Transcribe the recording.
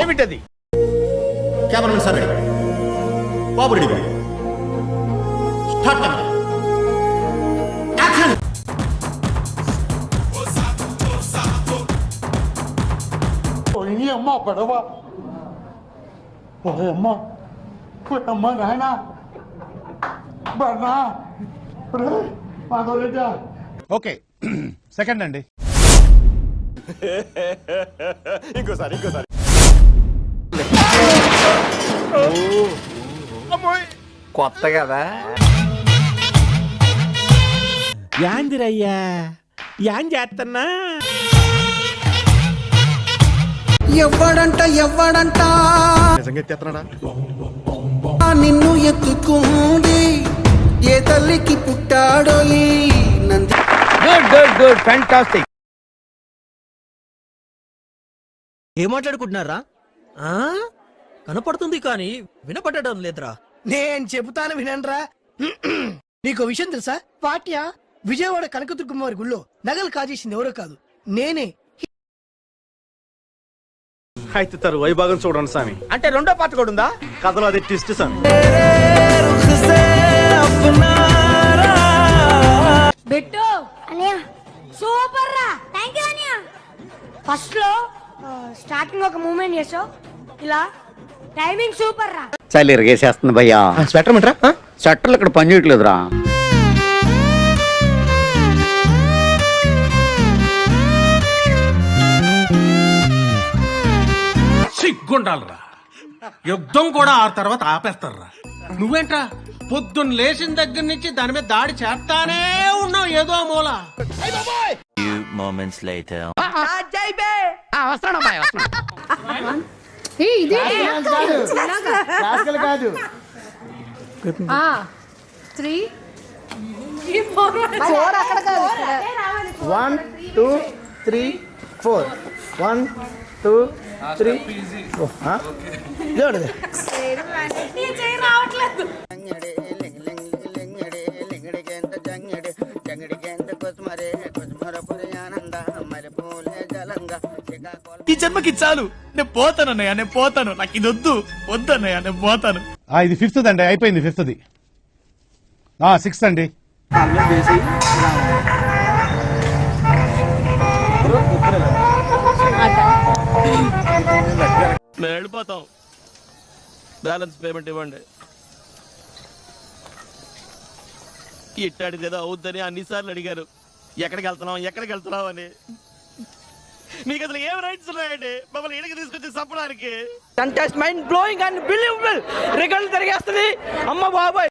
ఏమిటది? Cameramen sir ready, బాబు ready, start camera, action. అమ్మ పడవ అమ్మ అమ్మ నాయన బన్నా మాధవరెడ్డి. ఓకే, సెకండ్ అండి. ఇంకోసారి కొత్త కదా. యాందిరయ్యా యాన్ చేస్తున్నా. ఎవ్వడంట నిజంగా ఎత్తేస్తున్నాడా? నిన్ను ఎత్తుకుంది ఏ తల్లికి పుట్టాడో ఈ నంది. Good fantastic. ఏం మాట్లాడుకుంటున్నారా? కనపడుతుంది కానీ వినపడడం లేదురా. నేను చెబుతాను వినండ్రా. నీకు విషయం తెలుసా? పాట్యా విజయవాడ కనకదుర్గమ్మవారి గుళ్ళో నగలు కాజేసింది ఎవరో కాదు, నేనే. అయితే తరు వైభాగం చూడండి స్వామి. అంటే రెండో పార్ట్ కూడా ఉందా? కథలో అది ట్విస్ట్ స్వామి. బెట్టు అనియా సూపర్ రా. థాంక్యూ అనియా. ఫస్ట్ లో స్టార్టింగ్ ఒక మూమెంట్ చేసావు, ఇలా టైమింగ్ సూపర్ రా. చలి ఇరగేసేస్తుంది భయ్యా. స్వెటర్ మిట్రా, స్వెటర్లు ఇక్కడ పని చేయట్లేదురా. సిగ్గుండాలరా, యుద్ధం కూడా ఆ తర్వాత ఆపేస్తారా. నువ్వేంట్రా పొద్దున్న లేచిన దగ్గర నుంచి దాని మీద దాడి చేస్తానే ఉన్నావు ఏదో మూల. కాదు 3 1 2 3 4 1 2 3 చూడదు. ఈ జన్మకి చాలు, నేను పోతాను అన్నయ్య, నేను పోతాను. నాకు ఇది వద్దు అన్నయ్య, నేను పోతాను. ఇది ఫిఫ్త్ అండి, అయిపోయింది ఫిఫ్త్ది. సిక్స్త్ అండి. మేము వెళ్ళిపోతాం, బ్యాలెన్స్ పేమెంట్ ఇవ్వండి. ఇట్టాడిది ఏదో అవుద్దని అన్నిసార్లు అడిగారు, ఎక్కడికి వెళ్తున్నావు అని. మీకు అసలు ఏం రైట్స్ ఉన్నాయండి మమ్మల్ని ఇడికి తీసుకొచ్చి చంపడానికి? Mind blowing and believable. రికార్డులు తిరిగేస్తుంది. అమ్మ బాబాయ్.